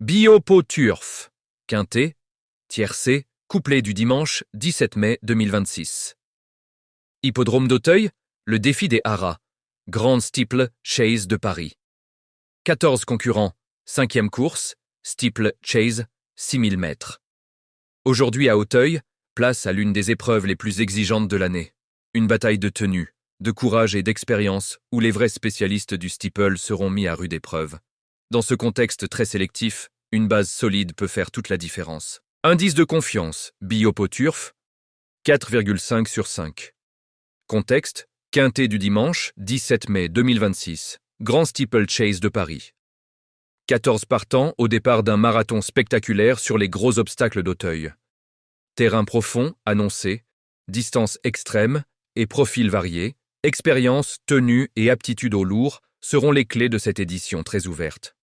Biopo Turf, quintet, tiercé, couplet du dimanche 17 mai 2026. Hippodrome d'Auteuil, le défi des haras, Grande Steeple Chase de Paris. 14 concurrents, 5e course, Steeple Chase, 6000 mètres. Aujourd'hui à Auteuil, place à l'une des épreuves les plus exigeantes de l'année. Une bataille de tenue, de courage et d'expérience où les vrais spécialistes du steeple seront mis à rude épreuve. Dans ce contexte très sélectif, une base solide peut faire toute la différence. Indice de confiance, Biopo Turf, 4,5 sur 5. Contexte, quintet du dimanche, 17 mai 2026, Grand Steeple Chase de Paris. 14 partants au départ d'un marathon spectaculaire sur les gros obstacles d'Auteuil. Terrain profond, annoncé, distance extrême et profil varié, expérience, tenue et aptitude au lourd seront les clés de cette édition très ouverte.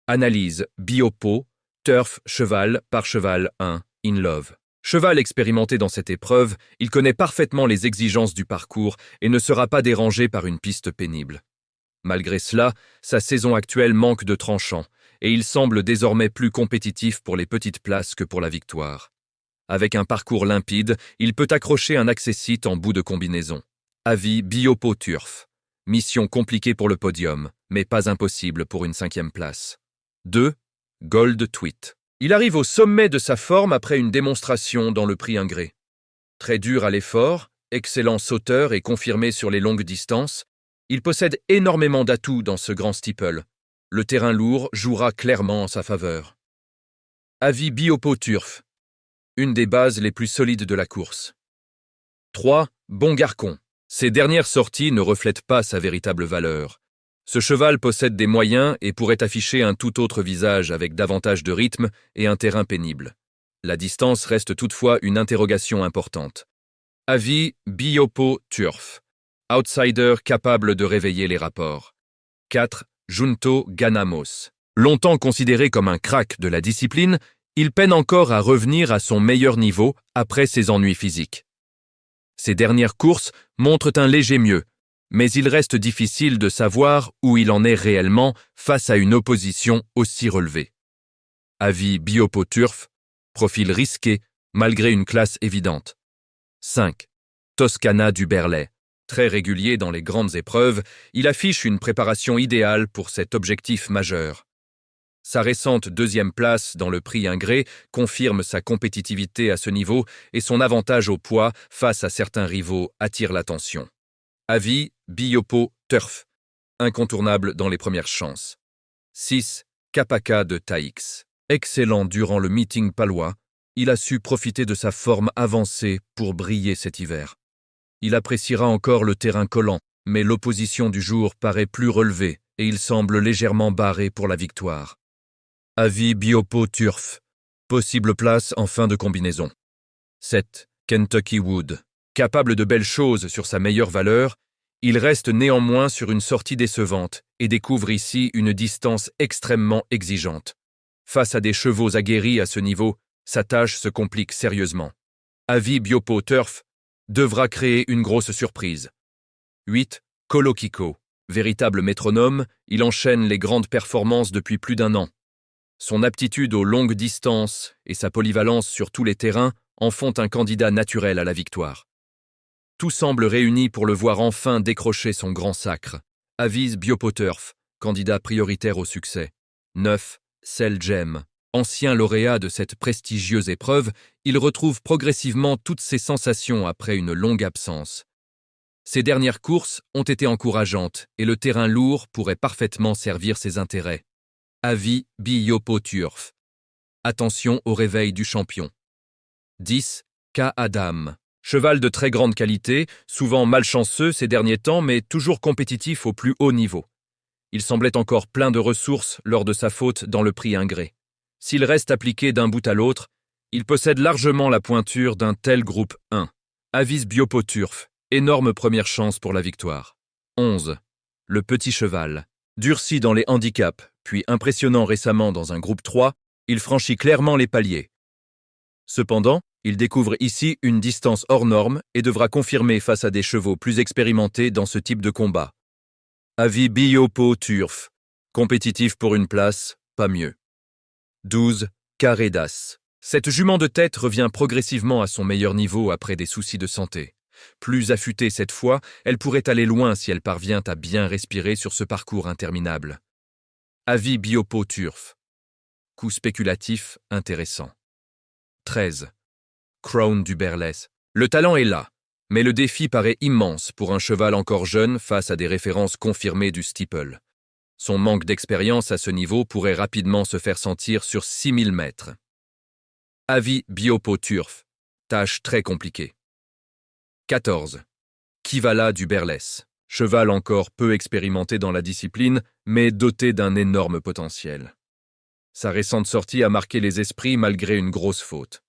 Analyse, Biopo, Turf, cheval par cheval 1, In Love. Cheval expérimenté dans cette épreuve, il connaît parfaitement les exigences du parcours et ne sera pas dérangé par une piste pénible. Malgré cela, sa saison actuelle manque de tranchant et il semble désormais plus compétitif pour les petites places que pour la victoire. Avec un parcours limpide, il peut accrocher un accessite en bout de combinaison. Avis Biopo Turf. Mission compliquée pour le podium, mais pas impossible pour une 5e place. 2. Gold Tweet. Il arrive au sommet de sa forme après une démonstration dans le prix Ingré. Très dur à l'effort, excellent sauteur et confirmé sur les longues distances, il possède énormément d'atouts dans ce grand steeple. Le terrain lourd jouera clairement en sa faveur. Avis Biopo Turf. Une des bases les plus solides de la course. 3. Bon Garcon. Ses dernières sorties ne reflètent pas sa véritable valeur. Ce cheval possède des moyens et pourrait afficher un tout autre visage avec davantage de rythme et un terrain pénible. La distance reste toutefois une interrogation importante. Avis Biopo Turf. Outsider capable de réveiller les rapports. 4. Junto Ganamos. Longtemps considéré comme un crack de la discipline, il peine encore à revenir à son meilleur niveau après ses ennuis physiques. Ses dernières courses montrent un léger mieux, mais il reste difficile de savoir où il en est réellement face à une opposition aussi relevée. Avis Biopo Turf, profil risqué malgré une classe évidente. 5. Toscana du Berlay. Très régulier dans les grandes épreuves, il affiche une préparation idéale pour cet objectif majeur. Sa récente 2e place dans le prix Ingré confirme sa compétitivité à ce niveau et son avantage au poids face à certains rivaux attire l'attention. Avis Biopo Turf, incontournable dans les premières chances. 6. Kapaka de Taix. Excellent durant le meeting palois, il a su profiter de sa forme avancée pour briller cet hiver. Il appréciera encore le terrain collant, mais l'opposition du jour paraît plus relevée et il semble légèrement barré pour la victoire. Avis Biopo Turf. Possible place en fin de combinaison. 7. Kentucky Wood. Capable de belles choses sur sa meilleure valeur, il reste néanmoins sur une sortie décevante et découvre ici une distance extrêmement exigeante. Face à des chevaux aguerris à ce niveau, sa tâche se complique sérieusement. Avis Biopo Turf devra créer une grosse surprise. 8. Colokiko. Véritable métronome, il enchaîne les grandes performances depuis plus d'1 an. Son aptitude aux longues distances et sa polyvalence sur tous les terrains en font un candidat naturel à la victoire. Tout semble réuni pour le voir enfin décrocher son grand sacre. Avise Biopo Turf, candidat prioritaire au succès. 9. Selgem. Ancien lauréat de cette prestigieuse épreuve, il retrouve progressivement toutes ses sensations après une longue absence. Ses dernières courses ont été encourageantes et le terrain lourd pourrait parfaitement servir ses intérêts. Avis Biopo Turf. Attention au réveil du champion. 10. K. Adam. Cheval de très grande qualité, souvent malchanceux ces derniers temps, mais toujours compétitif au plus haut niveau. Il semblait encore plein de ressources lors de sa faute dans le prix Ingré. S'il reste appliqué d'un bout à l'autre, il possède largement la pointure d'un tel groupe 1. Avise Biopo Turf. Énorme première chance pour la victoire. 11. Le petit cheval. Durci dans les handicaps, puis impressionnant récemment dans un groupe 3, il franchit clairement les paliers. Cependant, il découvre ici une distance hors norme et devra confirmer face à des chevaux plus expérimentés dans ce type de combat. Avis Biopo Turf. Compétitif pour une place, pas mieux. 12, carré d'as. Cette jument de tête revient progressivement à son meilleur niveau après des soucis de santé. Plus affûtée cette fois, elle pourrait aller loin si elle parvient à bien respirer sur ce parcours interminable. Avis Biopo Turf. Coup spéculatif intéressant. 13. Crown du Berlès. Le talent est là, mais le défi paraît immense pour un cheval encore jeune face à des références confirmées du steeple. Son manque d'expérience à ce niveau pourrait rapidement se faire sentir sur 6000 mètres. Avis Biopo Turf. Tâche très compliquée. 14. Kivala du Berlès. Cheval encore peu expérimenté dans la discipline, mais doté d'un énorme potentiel. Sa récente sortie a marqué les esprits malgré une grosse faute.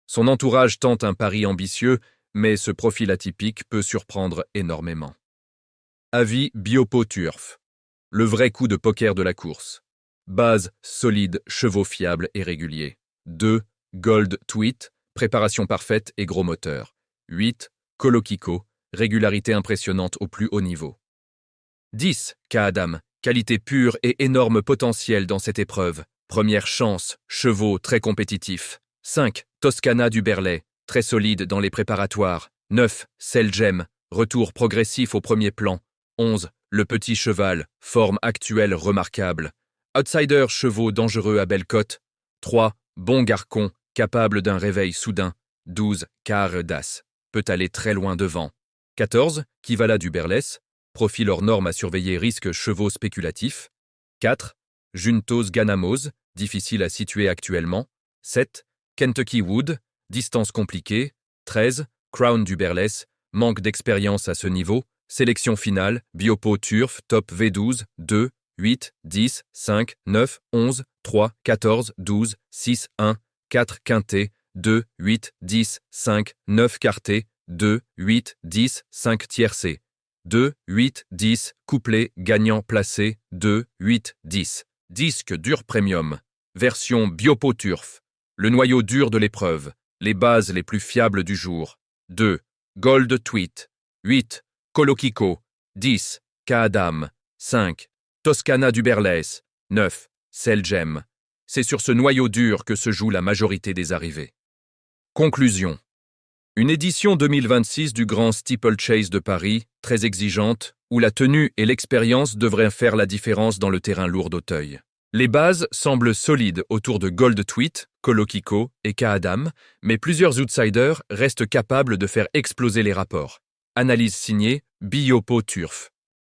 Son entourage tente un pari ambitieux, mais ce profil atypique peut surprendre énormément. Avis Biopo Turf. Le vrai coup de poker de la course. Base solide, chevaux fiables et réguliers. 2. Gold Tweet, préparation parfaite et gros moteur. 8. Colokiko, régularité impressionnante au plus haut niveau. 10. Kaadam, qualité pure et énorme potentiel dans cette épreuve. Première chance, chevaux très compétitifs. 5. Toscana du Berlais, très solide dans les préparatoires. 9. Selgem, retour progressif au premier plan. 11. Le petit cheval, forme actuelle remarquable. Outsider chevaux dangereux à belle cote. 3. Bon garcon, capable d'un réveil soudain. 12. Carre d'as, peut aller très loin devant. 14. Kivala du Berlès, profil hors norme à surveiller risque chevaux spéculatifs. 4. Juntos Ganamos, difficile à situer actuellement. 7. Kentucky Wood, distance compliquée. 13. Crown du Berlès, manque d'expérience à ce niveau. Sélection finale, Biopo Turf, top V12, 2, 8, 10, 5, 9, 11, 3, 14, 12, 6, 1, 4 quinté, 2, 8, 10, 5, 9 quarté, 2, 8, 10, 5 tiercé, 2, 8, 10, couplet, gagnant placé, 2, 8, 10. Disque dur premium, version Biopo Turf, le noyau dur de l'épreuve, les bases les plus fiables du jour. 2. Gold Tweet, 8. Colokiko, 10. Kaadam, 5. Toscana du Berlès, 9. Selgem. C'est sur ce noyau dur que se joue la majorité des arrivées. Conclusion. Une édition 2026 du Grand Steeplechase de Paris, très exigeante, où la tenue et l'expérience devraient faire la différence dans le terrain lourd d'Auteuil. Les bases semblent solides autour de Gold Tweet, Colokiko et Kaadam, mais plusieurs outsiders restent capables de faire exploser les rapports. Analyse signée Biopo Turf.